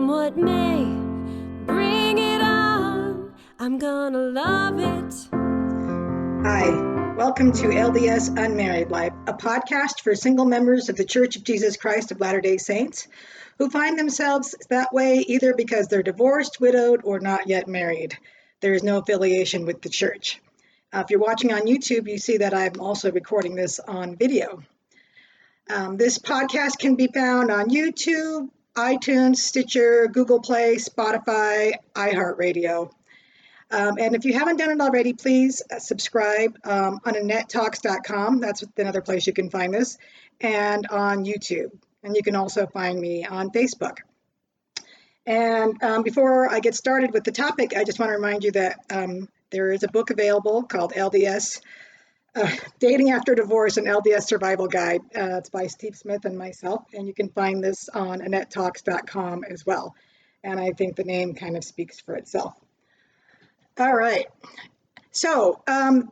Come what may, bring it on. I'm gonna love it. Hi, welcome to LDS Unmarried Life, a podcast for single members of the Church of Jesus Christ of Latter-day Saints who find themselves that way either because they're divorced, widowed, or not yet married. There is no affiliation with the church. If you're watching on YouTube, you see that I'm also recording this on video. This podcast can be found on YouTube, iTunes, Stitcher, Google Play, Spotify, iHeartRadio. And if you haven't done it already, please subscribe on annettetalks.com. That's another place you can find this, and on YouTube. And you can also find me on Facebook. And before I get started with the topic, I just want to remind you that there is a book available called LDS Dating After Divorce, an LDS Survival Guide. It's by Steve Smith and myself, and you can find this on annettetalks.com as well. And I think the name kind of speaks for itself. All right. So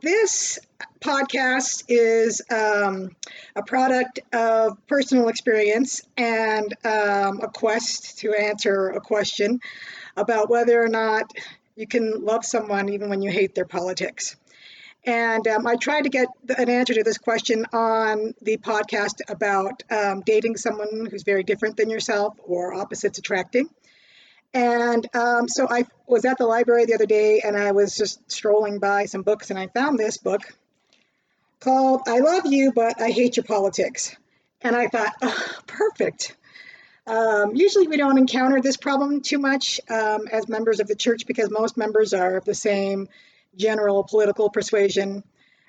this podcast is a product of personal experience and a quest to answer a question about whether or not you can love someone even when you hate their politics. And I tried to get an answer to this question on the podcast about dating someone who's very different than yourself or opposites attracting. And so I was at the library the other day and I was just strolling by some books and I found this book called I Love You, But I Hate Your Politics. And I thought, oh, perfect. Usually we don't encounter this problem too much as members of the church because most members are of the same general political persuasion.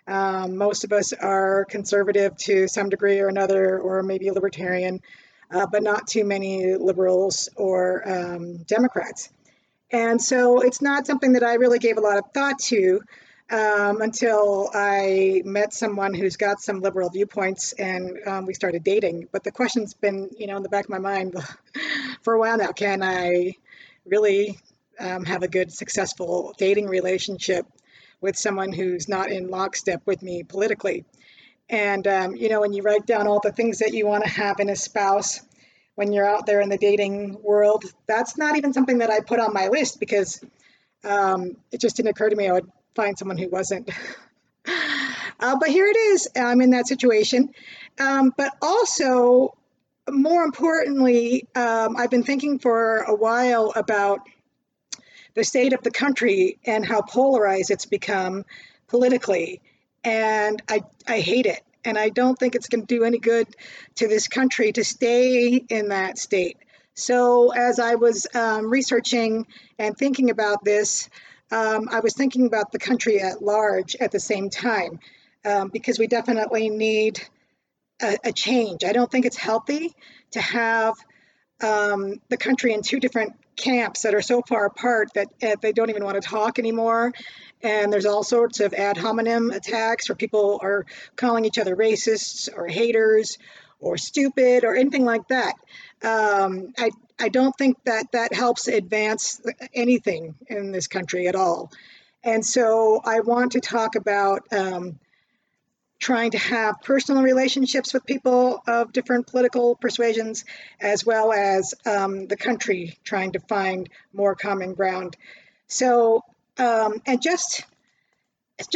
Most of us are conservative to some degree or another, or maybe a libertarian. But not too many liberals or Democrats. And so it's not something that I really gave a lot of thought to until I met someone who's got some liberal viewpoints and we started dating. But the question's been, in the back of my mind for a while now. Can I really have a good, successful dating relationship with someone who's not in lockstep with me politically? And, when you write down all the things that you want to have in a spouse when you're out there in the dating world, that's not even something that I put on my list because it just didn't occur to me I would find someone who wasn't. But here it is. I'm in that situation. But also, more importantly, I've been thinking for a while about the state of the country and how polarized it's become politically. And I hate it. And I don't think it's going to do any good to this country to stay in that state. So as I was researching and thinking about this, I was thinking about the country at large at the same time, because we definitely need a change. I don't think it's healthy to have the country in two different camps that are so far apart that they don't even want to talk anymore. And there's all sorts of ad hominem attacks where people are calling each other racists or haters or stupid or anything like that. I don't think that helps advance anything in this country at all. And so I want to talk about trying to have personal relationships with people of different political persuasions, as well as the country trying to find more common ground. So, and just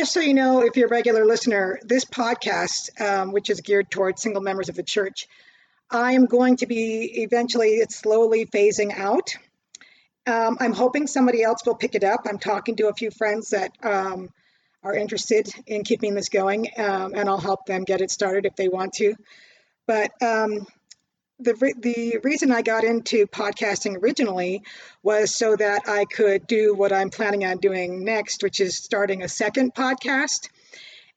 so you know, if you're a regular listener, this podcast, which is geared towards single members of the church, I am going to be it's slowly phasing out. I'm hoping somebody else will pick it up. I'm talking to a few friends that are interested in keeping this going, and I'll help them get it started if they want to. But the reason I got into podcasting originally was so that I could do what I'm planning on doing next, which is starting a second podcast.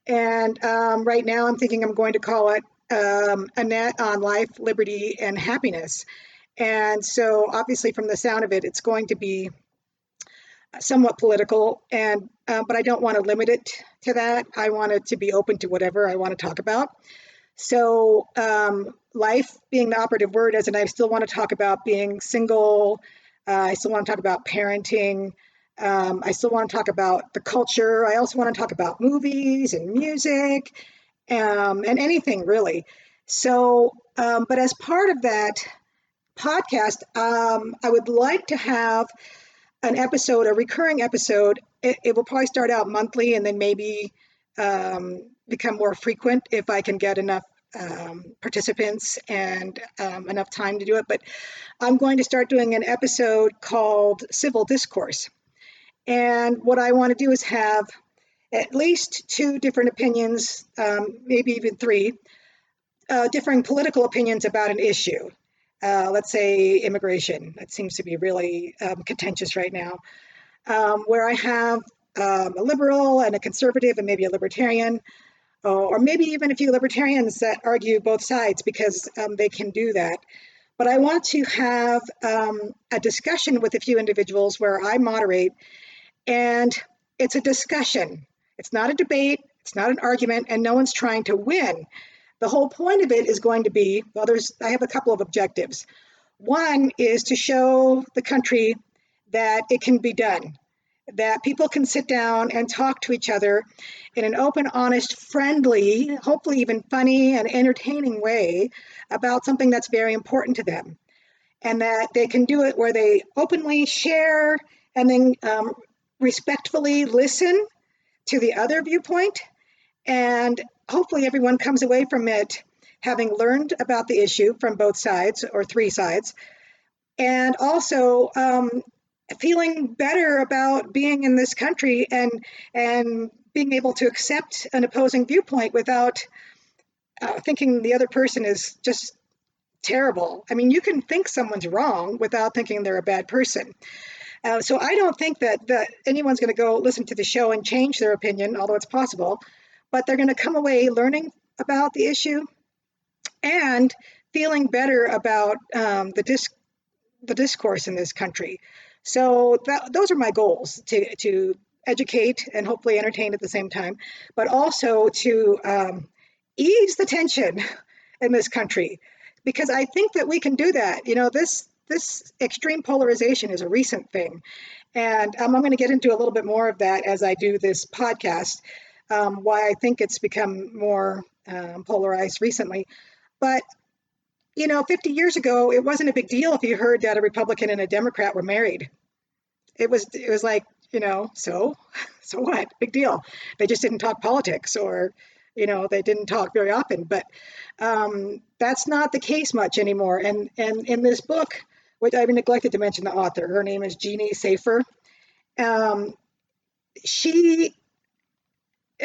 And right now I'm thinking I'm going to call it Annette on Life, Liberty, and Happiness. And so obviously from the sound of it, it's going to be somewhat political, and but I don't want to limit it to that. I want it to be open to whatever I want to talk about. So life being the operative word, as in I still want to talk about being single. I still want to talk about parenting. I still want to talk about the culture. I also want to talk about movies and music and anything really. So, but as part of that, podcast, I would like to have an episode, a recurring episode. It will probably start out monthly and then maybe become more frequent if I can get enough participants and enough time to do it. But I'm going to start doing an episode called Civil Discourse. And what I want to do is have at least two different opinions, maybe even three, differing political opinions about an issue. Let's say immigration. That seems to be really contentious right now. Where I have a liberal and a conservative and maybe a libertarian, or maybe even a few libertarians that argue both sides because they can do that. But I want to have a discussion with a few individuals where I moderate, and it's a discussion. It's not a debate, it's not an argument, and no one's trying to win. The whole point of it is going to be, well, I have a couple of objectives. One is to show the country that it can be done, that people can sit down and talk to each other in an open, honest, friendly, hopefully even funny and entertaining way about something that's very important to them. And that they can do it where they openly share and then respectfully listen to the other viewpoint. And hopefully everyone comes away from it having learned about the issue from both sides or three sides, and also feeling better about being in this country and being able to accept an opposing viewpoint without thinking the other person is just terrible. I mean, you can think someone's wrong without thinking they're a bad person. So I don't think that anyone's going to go listen to the show and change their opinion, although it's possible, but they're going to come away learning about the issue and feeling better about the discourse in this country. So those are my goals, to educate and hopefully entertain at the same time, but also to ease the tension in this country, because I think that we can do that. You know, this extreme polarization is a recent thing, and I'm going to get into a little bit more of that as I do this podcast, why I think it's become more polarized recently. But 50 years ago, it wasn't a big deal if you heard that a Republican and a Democrat were married. It was like, so what? Big deal. They just didn't talk politics, or, they didn't talk very often. But that's not the case much anymore. And in this book, which I've neglected to mention the author, her name is Jeannie Safer.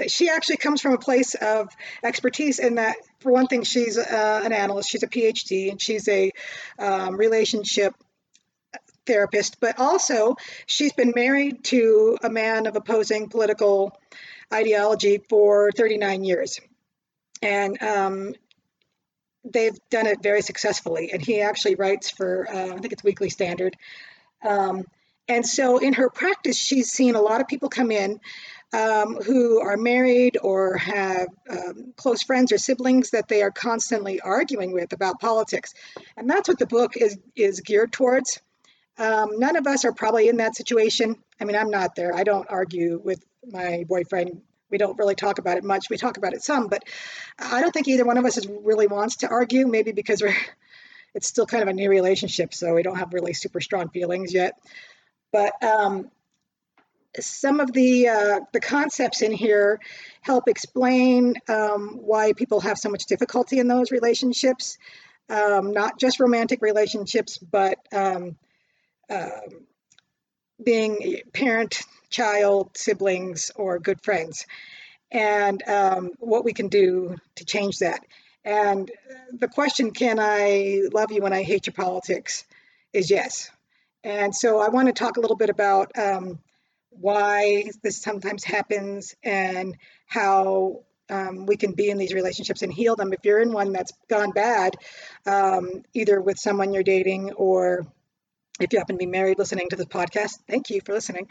She actually comes from a place of expertise in that, for one thing, she's an analyst, she's a PhD, and she's a relationship therapist, but also she's been married to a man of opposing political ideology for 39 years. And they've done it very successfully. And he actually writes for, I think it's Weekly Standard. And so in her practice, she's seen a lot of people come in who are married or have close friends or siblings that they are constantly arguing with about politics. And that's what the book is geared towards. None of us are probably in that situation. I mean, I'm not there. I don't argue with my boyfriend. We don't really talk about it much. We talk about it some, but I don't think either one of us really wants to argue, maybe because it's still kind of a new relationship, so we don't have really super strong feelings yet. But some of the concepts in here help explain why people have so much difficulty in those relationships, not just romantic relationships, but being parent, child, siblings, or good friends, and what we can do to change that. And the question, can I love you when I hate your politics, is yes. And so I want to talk a little bit about why this sometimes happens and how we can be in these relationships and heal them. If you're in one that's gone bad, either with someone you're dating, or if you happen to be married listening to this podcast, thank you for listening.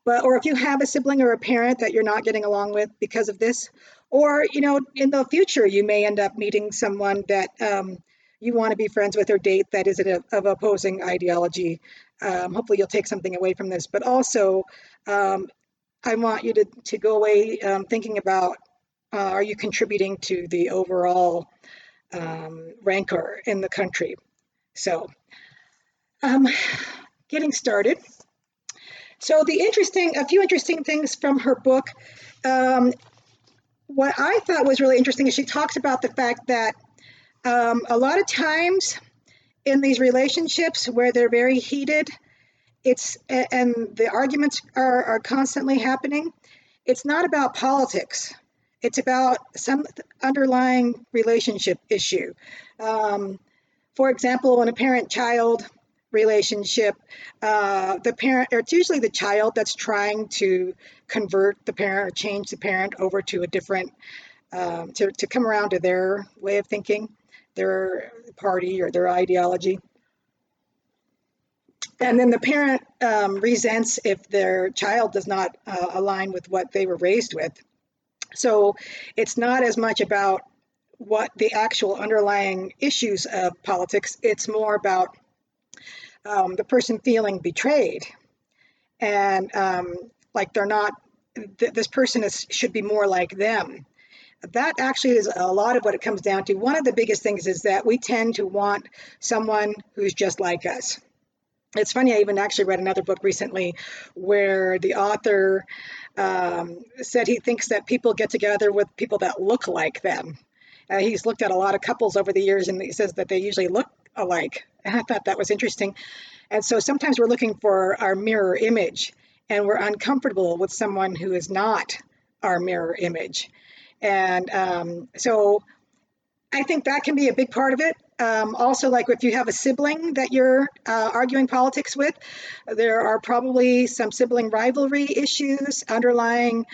Or if you have a sibling or a parent that you're not getting along with because of this, or, in the future, you may end up meeting someone that you want to be friends with or date that is of opposing ideology. Hopefully you'll take something away from this, but also I want you to go away thinking about, are you contributing to the overall rancor in the country? So, um, getting started. So a few interesting things from her book. Um, what I thought was really interesting is she talks about the fact that a lot of times in these relationships where they're very heated, and the arguments are constantly happening. It's not about politics. It's about some underlying relationship issue. Um, for example, in a parent-child relationship, the parent, or it's usually the child that's trying to convert the parent or change the parent over to a different, to come around to their way of thinking, their party or their ideology. And then the parent resents if their child does not align with what they were raised with. So it's not as much about what the actual underlying issues of politics, it's more about the person feeling betrayed and like they're not, this person should be more like them. That actually is a lot of what it comes down to. One of the biggest things is that we tend to want someone who's just like us. It's funny, I even actually read another book recently where the author said he thinks that people get together with people that look like them. He's looked at a lot of couples over the years and he says that they usually look alike. And I thought that was interesting. And so sometimes we're looking for our mirror image and we're uncomfortable with someone who is not our mirror image. And so I think that can be a big part of it. Also, like if you have a sibling that you're arguing politics with, there are probably some sibling rivalry issues, underlying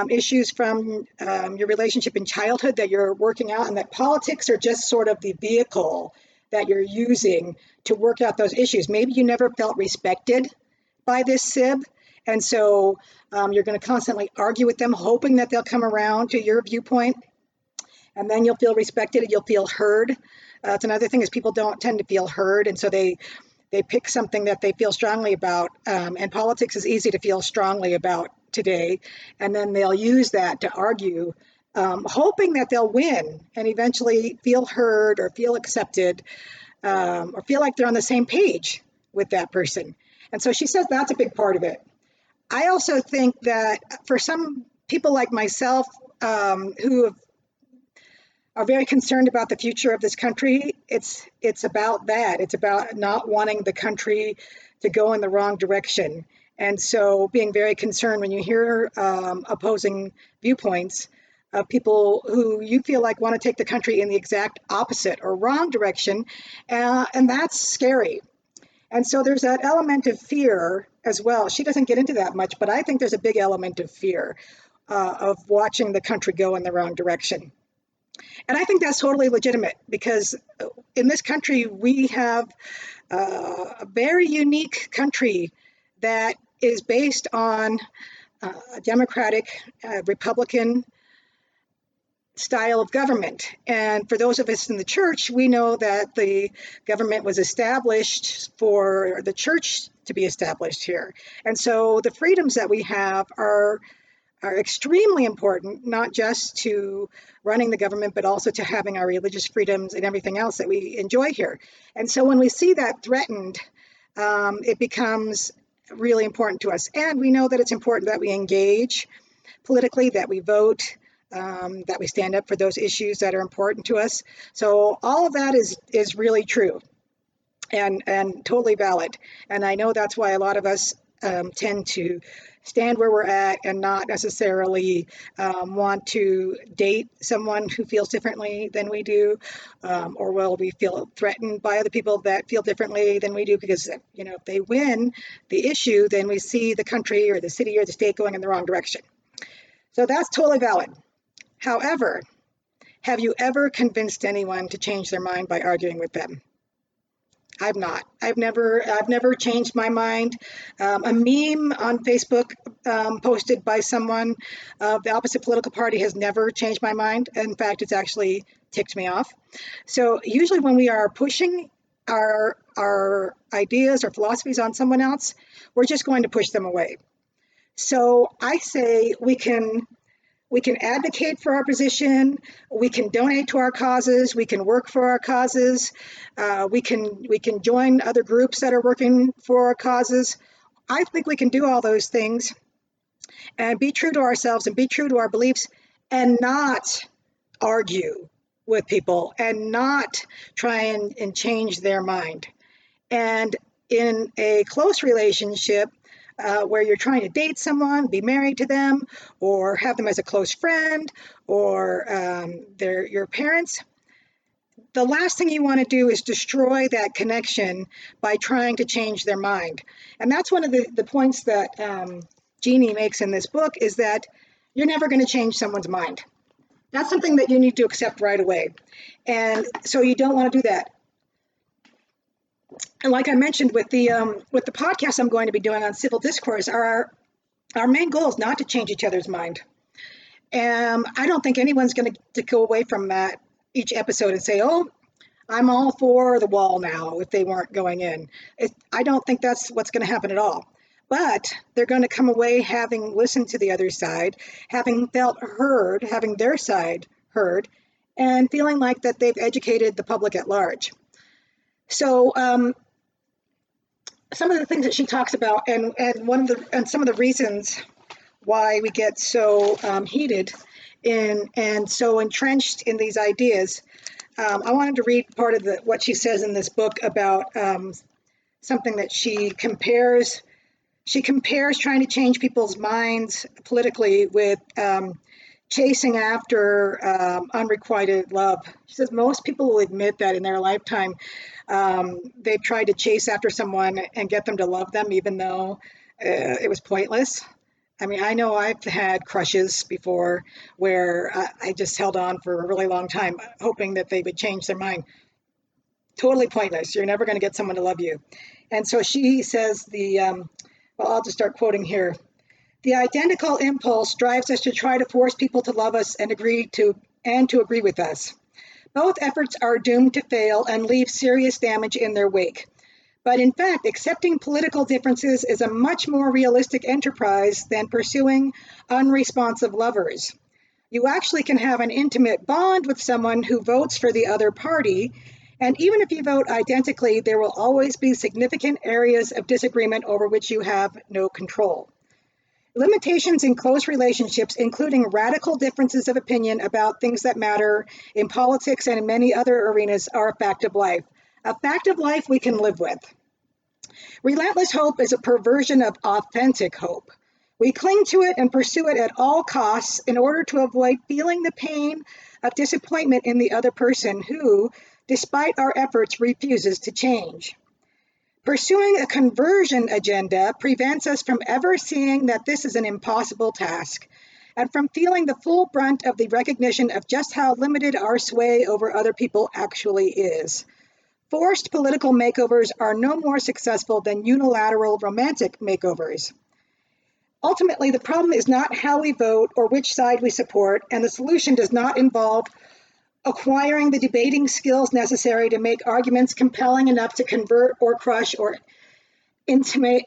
issues from your relationship in childhood that you're working out, and that politics are just sort of the vehicle that you're using to work out those issues. Maybe you never felt respected by this sib, and so you're going to constantly argue with them, hoping that they'll come around to your viewpoint. And then you'll feel respected and you'll feel heard. It's another thing is people don't tend to feel heard, and so they pick something that they feel strongly about. And politics is easy to feel strongly about today, and then they'll use that to argue, hoping that they'll win and eventually feel heard or feel accepted, or feel like they're on the same page with that person. And so she says that's a big part of it. I also think that for some people like myself, who are very concerned about the future of this country, it's about that. It's about not wanting the country to go in the wrong direction. And so being very concerned when you hear opposing viewpoints of people who you feel like want to take the country in the exact opposite or wrong direction, and that's scary. And so there's that element of fear as well. She doesn't get into that much, but I think there's a big element of fear of watching the country go in the wrong direction. And I think that's totally legitimate because in this country, we have a very unique country that is based on a democratic, Republican style of government. And for those of us in the church, we know that the government was established for the church to be established here. And so the freedoms that we have are extremely important, not just to running the government, but also to having our religious freedoms and everything else that we enjoy here. And so when we see that threatened, it becomes really important to us. And we know that it's important that we engage politically, that we vote, that we stand up for those issues that are important to us. So all of that is really true and totally valid. And I know that's why a lot of us tend to stand where we're at and not necessarily want to date someone who feels differently than we do, or will we feel threatened by other people that feel differently than we do, because if they win the issue, then we see the country or the city or the state going in the wrong direction. So that's totally valid. However, have you ever convinced anyone to change their mind by arguing with them? I've not. I've never changed my mind. A meme on Facebook posted by someone of the opposite political party has never changed my mind. In fact, it's actually ticked me off. So usually when we are pushing our ideas or philosophies on someone else, we're just going to push them away. So I say we can We can advocate for our position. We can donate to our causes. We can work for our causes. We can join other groups that are working for our causes. I think we can do all those things and be true to ourselves and be true to our beliefs and not argue with people and not try and change their mind. And in a close relationship, where you're trying to date someone, be married to them, or have them as a close friend, or they're your parents, the last thing you want to do is destroy that connection by trying to change their mind. And that's one of the points that Jeannie makes in this book, is that you're never going to change someone's mind. That's something that you need to accept right away. And so you don't want to do that. And like I mentioned with the podcast I'm going to be doing on civil discourse, our main goal is not to change each other's mind. I don't think anyone's going to go away from that each episode and say, oh, I'm all for the wall now, if they weren't going in. I don't think that's what's going to happen at all. But they're going to come away having listened to the other side, having felt heard, having their side heard, and feeling like that they've educated the public at large. So some of the things that she talks about, and some of the reasons why we get so heated and so entrenched in these ideas. I wanted to read part of what she says in this book about something that she compares. She compares trying to change people's minds politically with chasing after unrequited love. She says most people will admit that in their lifetime they've tried to chase after someone and get them to love them, even though it was pointless. I mean, I know I've had crushes before where I just held on for a really long time, hoping that they would change their mind. Totally pointless. You're never going to get someone to love you. And so she says well, I'll just start quoting here. The identical impulse drives us to try to force people to love us and to agree with us. Both efforts are doomed to fail and leave serious damage in their wake. But in fact, accepting political differences is a much more realistic enterprise than pursuing unresponsive lovers. You actually can have an intimate bond with someone who votes for the other party, and even if you vote identically, there will always be significant areas of disagreement over which you have no control. Limitations in close relationships, including radical differences of opinion about things that matter in politics and in many other arenas, are a fact of life. A fact of life we can live with. Relentless hope is a perversion of authentic hope. We cling to it and pursue it at all costs in order to avoid feeling the pain of disappointment in the other person who, despite our efforts, refuses to change. Pursuing a conversion agenda prevents us from ever seeing that this is an impossible task, and from feeling the full brunt of the recognition of just how limited our sway over other people actually is. Forced political makeovers are no more successful than unilateral romantic makeovers. Ultimately, the problem is not how we vote or which side we support, and the solution does not involve acquiring the debating skills necessary to make arguments compelling enough to convert or crush an intimate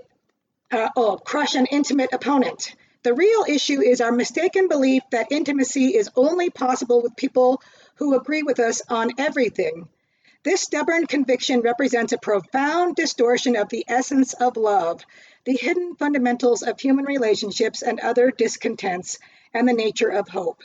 opponent. The real issue is our mistaken belief that intimacy is only possible with people who agree with us on everything. This stubborn conviction represents a profound distortion of the essence of love, the hidden fundamentals of human relationships and other discontents, and the nature of hope.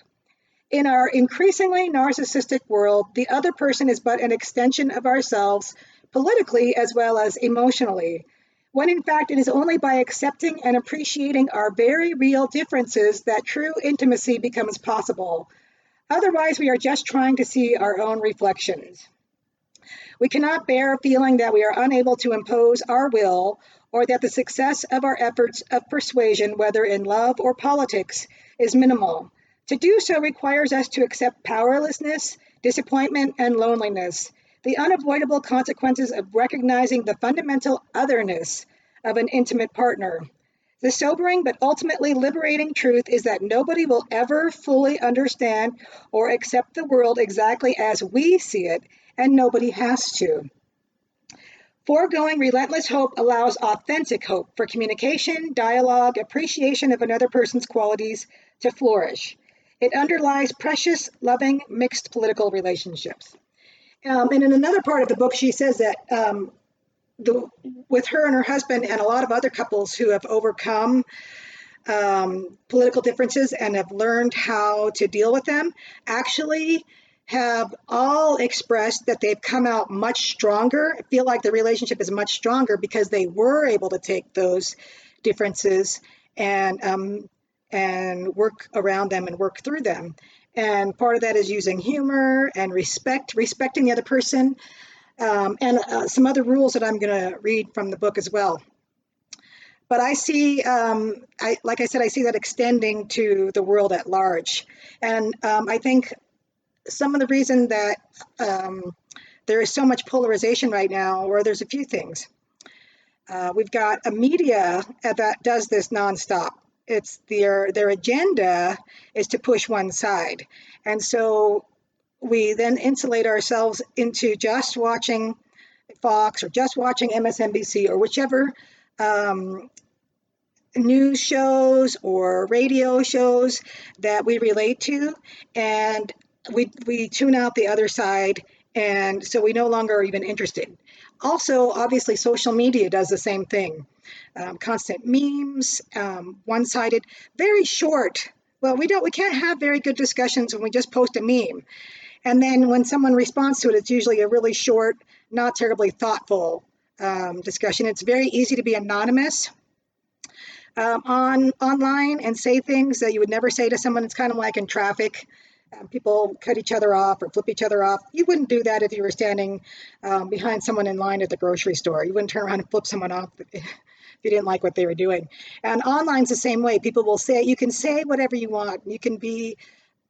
In our increasingly narcissistic world, the other person is but an extension of ourselves, politically as well as emotionally, when in fact it is only by accepting and appreciating our very real differences that true intimacy becomes possible. Otherwise, we are just trying to see our own reflections. We cannot bear feeling that we are unable to impose our will, or that the success of our efforts of persuasion, whether in love or politics, is minimal. To do so requires us to accept powerlessness, disappointment, and loneliness, the unavoidable consequences of recognizing the fundamental otherness of an intimate partner. The sobering but ultimately liberating truth is that nobody will ever fully understand or accept the world exactly as we see it, and nobody has to. Foregoing relentless hope allows authentic hope for communication, dialogue, appreciation of another person's qualities to flourish. It underlies precious, loving, mixed political relationships. And in another part of the book, she says that with her and her husband and a lot of other couples who have overcome political differences and have learned how to deal with them, actually have all expressed that they've come out much stronger, feel like the relationship is much stronger because they were able to take those differences and work around them and work through them. And part of that is using humor and respecting the other person, and some other rules that I'm going to read from the book as well. But I see, like I said, I see that extending to the world at large. And I think some of the reason that there is so much polarization right now, or there's a few things. We've got a media that does this nonstop. It's their agenda is to push one side. And so we then insulate ourselves into just watching Fox or just watching MSNBC or whichever news shows or radio shows that we relate to, and we tune out the other side, and so we no longer are even interested. Also, obviously, social media does the same thing. Constant memes, one-sided, very short. Well, we can't have very good discussions when we just post a meme. And then when someone responds to it, it's usually a really short, not terribly thoughtful discussion. It's very easy to be anonymous online and say things that you would never say to someone. It's kind of like in traffic. People cut each other off or flip each other off. You wouldn't do that if you were standing behind someone in line at the grocery store. You wouldn't turn around and flip someone off if you didn't like what they were doing. And online's the same way. People will say, you can say whatever you want. You can be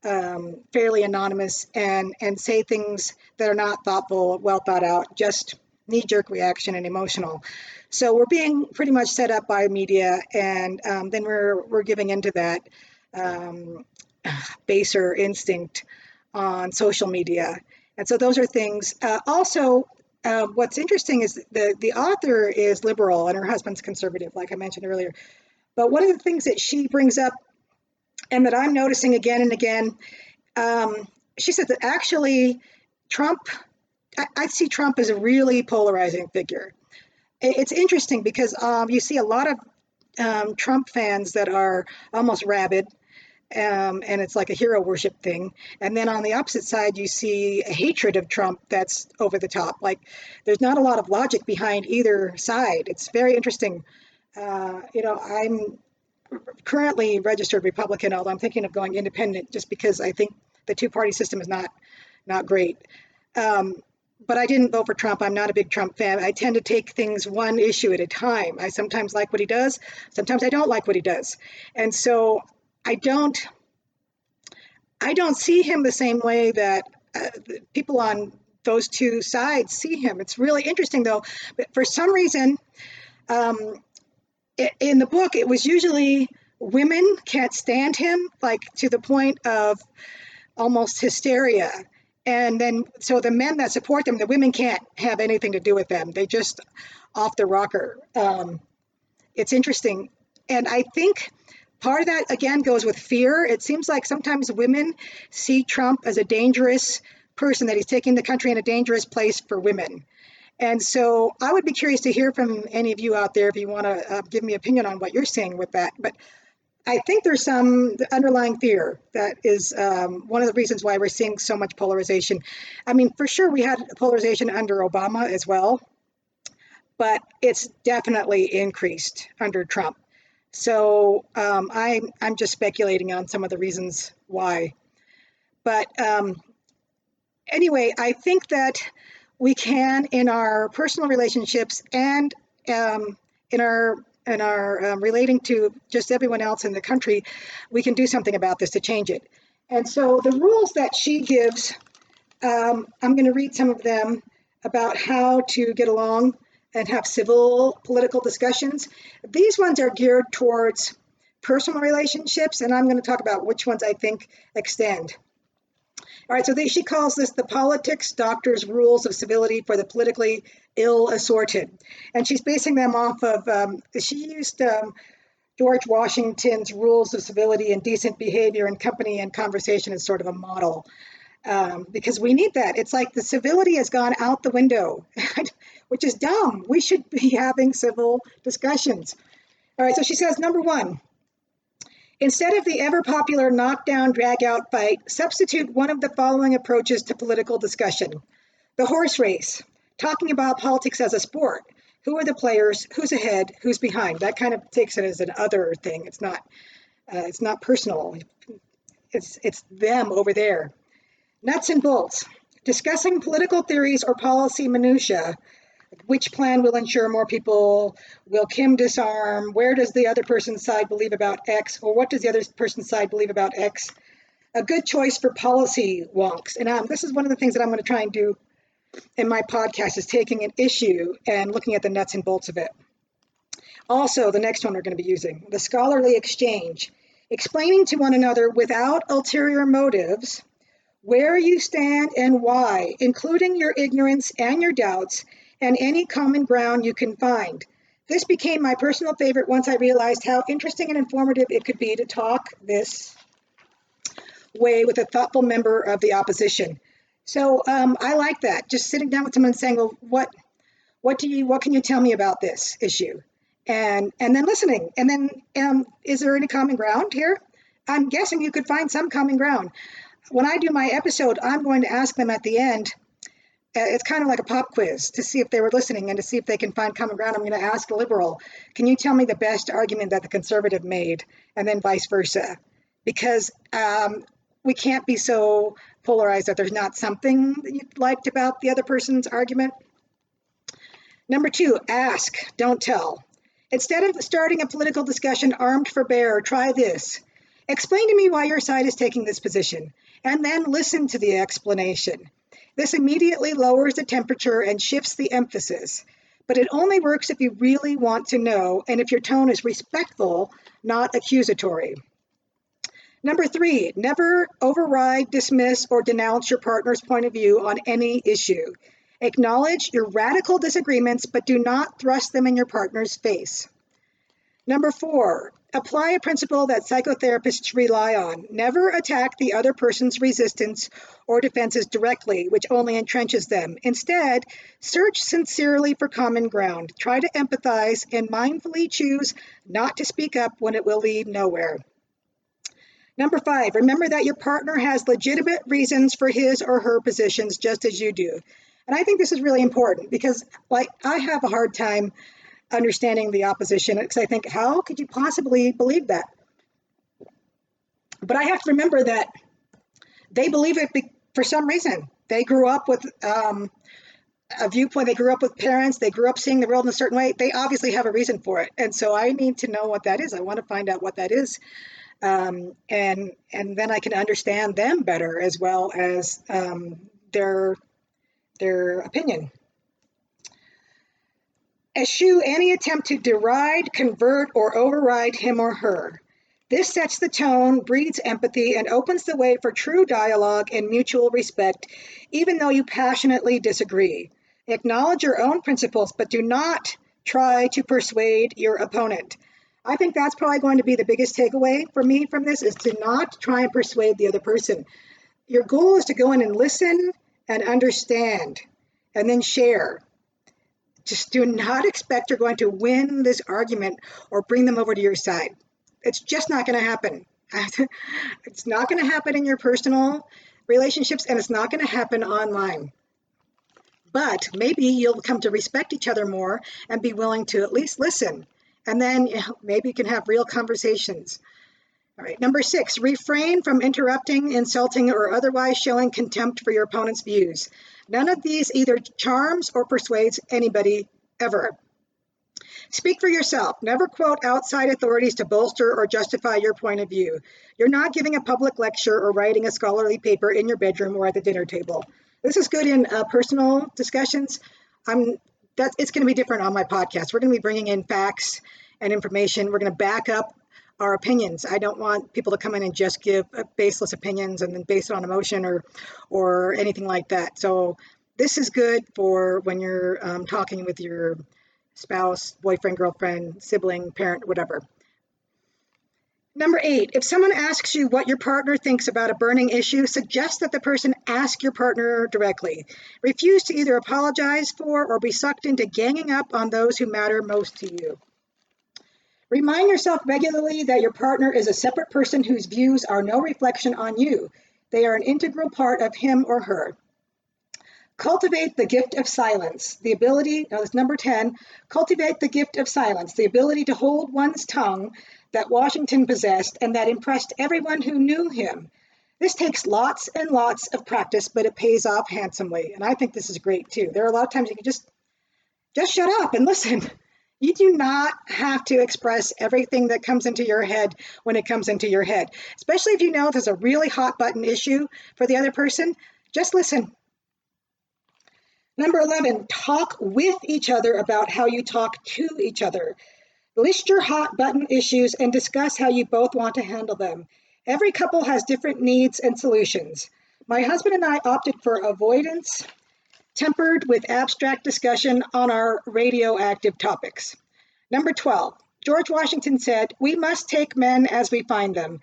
fairly anonymous and say things that are not thoughtful, well thought out, just knee-jerk reaction and emotional. So we're being pretty much set up by media, and then we're giving into that baser instinct on social media. And so those are things. Also, what's interesting is the author is liberal and her husband's conservative, like I mentioned earlier. But one of the things that she brings up and that I'm noticing again and again, she said that actually Trump, I see Trump as a really polarizing figure. It's interesting because you see a lot of Trump fans that are almost rabid, and it's like a hero worship thing. And then on the opposite side, you see a hatred of Trump that's over the top. Like there's not a lot of logic behind either side. It's very interesting. I'm currently registered Republican, although I'm thinking of going independent just because I think the two-party system is not great. But I didn't vote for Trump. I'm not a big Trump fan. I tend to take things one issue at a time. I sometimes like what he does. Sometimes I don't like what he does. And so I don't see him the same way that people on those two sides see him. It's really interesting, though. But for some reason, in the book, it was usually women can't stand him, like to the point of almost hysteria. And then, so the men that support them, the women can't have anything to do with them. They just off the rocker. It's interesting. And I think part of that, again, goes with fear. It seems like sometimes women see Trump as a dangerous person, that he's taking the country in a dangerous place for women. And so I would be curious to hear from any of you out there if you want to give me opinion on what you're saying with that. But I think there's some underlying fear that is one of the reasons why we're seeing so much polarization. I mean, for sure, we had polarization under Obama as well, but it's definitely increased under Trump. So I'm just speculating on some of the reasons why. But anyway, I think that we can, in our personal relationships and in our relating to just everyone else in the country, we can do something about this to change it. And so the rules that she gives, I'm going to read some of them about how to get along and have civil political discussions. These ones are geared towards personal relationships, and I'm going to talk about which ones I think extend. All right, so she calls this the politics doctor's rules of civility for the politically ill assorted. And she's basing them off of, she used George Washington's rules of civility and decent behavior in company and conversation is sort of a model, because we need that. It's like the civility has gone out the window, which is dumb. We should be having civil discussions. All right, so she says, number one, instead of the ever popular knockdown, drag out fight, substitute one of the following approaches to political discussion. The horse race, talking about politics as a sport. Who are the players? Who's ahead? Who's behind? That kind of takes it as an other thing. It's not personal. It's them over there. Nuts and bolts, discussing political theories or policy minutia. Which plan will ensure more people? Will Kim disarm? Where does the other person's side believe about X? Or what does the other person's side believe about X? A good choice for policy wonks. And this is one of the things that I'm going to try and do in my podcast, is taking an issue and looking at the nuts and bolts of it. Also, the next one we're going to be using, the scholarly exchange, explaining to one another without ulterior motives where you stand and why, including your ignorance and your doubts and any common ground you can find. This became my personal favorite once I realized how interesting and informative it could be to talk this way with a thoughtful member of the opposition. So I like that. Just sitting down with someone and saying, well, what can you tell me about this issue? And then listening. And then is there any common ground here? I'm guessing you could find some common ground. When I do my episode, I'm going to ask them at the end, it's kind of like a pop quiz to see if they were listening and to see if they can find common ground. I'm going to ask the liberal, can you tell me the best argument that the conservative made? And then vice versa. Because we can't be so polarized that there's not something that you liked about the other person's argument. Number two, ask, don't tell. Instead of starting a political discussion armed for bear, try this. Explain to me why your side is taking this position, and then listen to the explanation. This immediately lowers the temperature and shifts the emphasis, but it only works if you really want to know and if your tone is respectful, not accusatory. Number three, never override, dismiss, or denounce your partner's point of view on any issue. Acknowledge your radical disagreements, but do not thrust them in your partner's face. Number four, apply a principle that psychotherapists rely on. Never attack the other person's resistance or defenses directly, which only entrenches them. Instead, search sincerely for common ground. Try to empathize and mindfully choose not to speak up when it will lead nowhere. Number five, remember that your partner has legitimate reasons for his or her positions just as you do. And I think this is really important because, like, I have a hard time understanding the opposition because I think, how could you possibly believe that? But I have to remember that they believe it for some reason. They grew up with a viewpoint. They grew up with parents. They grew up seeing the world in a certain way. They obviously have a reason for it. And so I need to know what that is. I want to find out what that is. And then I can understand them better as well as their opinion. Eschew any attempt to deride, convert, or override him or her. This sets the tone, breeds empathy, and opens the way for true dialogue and mutual respect, even though you passionately disagree. Acknowledge your own principles, but do not try to persuade your opponent. I think that's probably going to be the biggest takeaway for me from this, is to not try and persuade the other person. Your goal is to go in and listen and understand and then share. Just do not expect you're going to win this argument or bring them over to your side. It's just not going to happen. It's not going to happen in your personal relationships, and it's not going to happen online. But maybe you'll come to respect each other more and be willing to at least listen. And then maybe you can have real conversations. All right, number six, refrain from interrupting, insulting, or otherwise showing contempt for your opponent's views. None of these either charms or persuades anybody ever. Speak for yourself. Never quote outside authorities to bolster or justify your point of view. You're not giving a public lecture or writing a scholarly paper in your bedroom or at the dinner table. This is good in personal discussions. It's going to be different on my podcast. We're going to be bringing in facts and information. We're going to back up our opinions. I don't want people to come in and just give baseless opinions and then base it on emotion or anything like that. So this is good for when you're talking with your spouse, boyfriend, girlfriend, sibling, parent, whatever. Number 8, if someone asks you what your partner thinks about a burning issue, suggest that the person ask your partner directly. Refuse to either apologize for or be sucked into ganging up on those who matter most to you. Remind yourself regularly that your partner is a separate person whose views are no reflection on you. They are an integral part of him or her. Cultivate the gift of silence. The ability, now this number 10, cultivate the gift of silence, the ability to hold one's tongue that Washington possessed and that impressed everyone who knew him. This takes lots and lots of practice, but it pays off handsomely. And I think this is great too. There are a lot of times you can just shut up and listen. You do not have to express everything that comes into your head when it comes into your head, especially if you know there's a really hot button issue for the other person. Just listen. Number 11, talk with each other about how you talk to each other. List your hot button issues and discuss how you both want to handle them. Every couple has different needs and solutions. My husband and I opted for avoidance, tempered with abstract discussion on our radioactive topics. Number 12, George Washington said, "We must take men as we find them."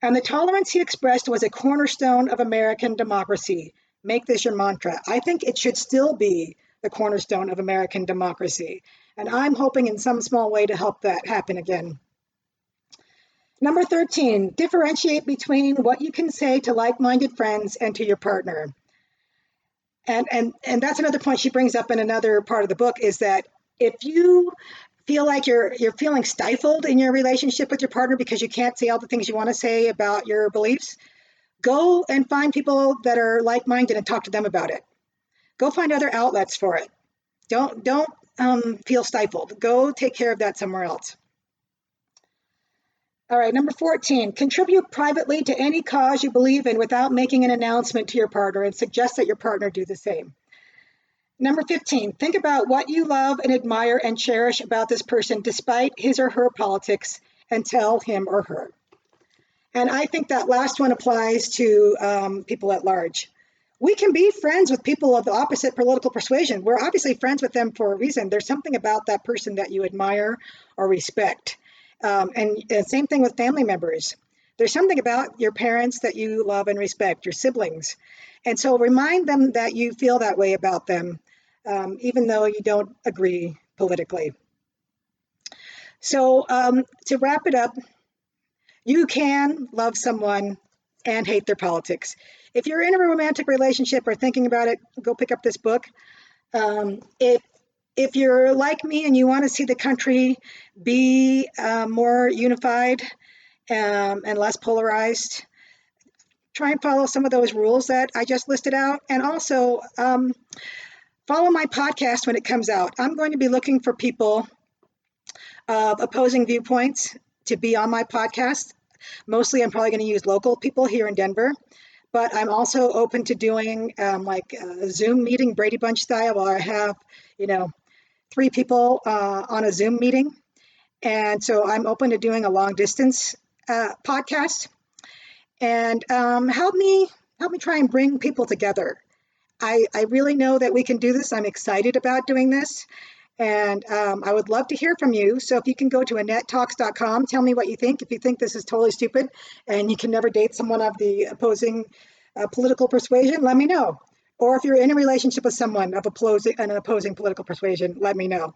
And the tolerance he expressed was a cornerstone of American democracy. Make this your mantra. I think it should still be the cornerstone of American democracy. And I'm hoping in some small way to help that happen again. Number 13, differentiate between what you can say to like-minded friends and to your partner. And that's another point she brings up in another part of the book, is that if you feel like you're feeling stifled in your relationship with your partner because you can't say all the things you want to say about your beliefs, go and find people that are like-minded and talk to them about it. Go find other outlets for it. Don't feel stifled. Go take care of that somewhere else. All right, number 14, contribute privately to any cause you believe in without making an announcement to your partner, and suggest that your partner do the same. Number 15, think about what you love and admire and cherish about this person despite his or her politics, and tell him or her. And I think that last one applies to people at large. We can be friends with people of the opposite political persuasion. We're obviously friends with them for a reason. There's something about that person that you admire or respect. And same thing with family members. There's something about your parents that you love and respect, your siblings. And so remind them that you feel that way about them, even though you don't agree politically. So to wrap it up, you can love someone and hate their politics. If you're in a romantic relationship or thinking about it, go pick up this book. If you're like me and you want to see the country be more unified and less polarized, try and follow some of those rules that I just listed out. And also follow my podcast when it comes out. I'm going to be looking for people of opposing viewpoints to be on my podcast. Mostly I'm probably going to use local people here in Denver, but I'm also open to doing like a Zoom meeting, Brady Bunch style, where I have, 3 people on a Zoom meeting. And so I'm open to doing a long distance podcast. And help me try and bring people together. I really know that we can do this. I'm excited about doing this. And I would love to hear from you. So if you can go to AnnetteTalks.com, tell me what you think. If you think this is totally stupid and you can never date someone of the opposing political persuasion, let me know. Or if you're in a relationship with someone of an opposing political persuasion, let me know.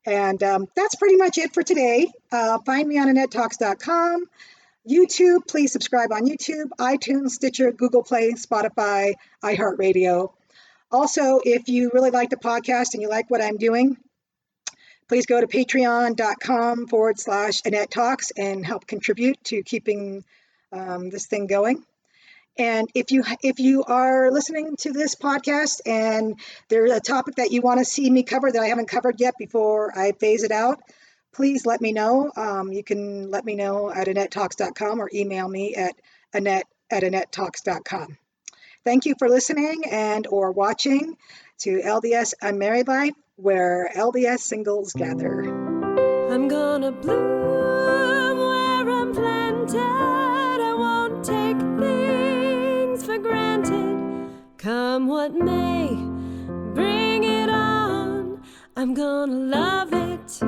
And that's pretty much it for today. Find me on AnnetteTalks.com. YouTube, please subscribe on YouTube, iTunes, Stitcher, Google Play, Spotify, iHeartRadio. Also, if you really like the podcast and you like what I'm doing, please go to patreon.com/Annette Talks and help contribute to keeping this thing going. And if you are listening to this podcast and there's a topic that you want to see me cover that I haven't covered yet before I phase it out, please let me know. You can let me know at AnnetteTalks.com or email me at Annette@AnnetteTalks.com. Thank you for listening and or watching to LDS Unmarried Life, where LDS singles gather. I'm gonna bloom where I'm planted. I won't take things for granted. Come what may, bring it on. I'm gonna love it.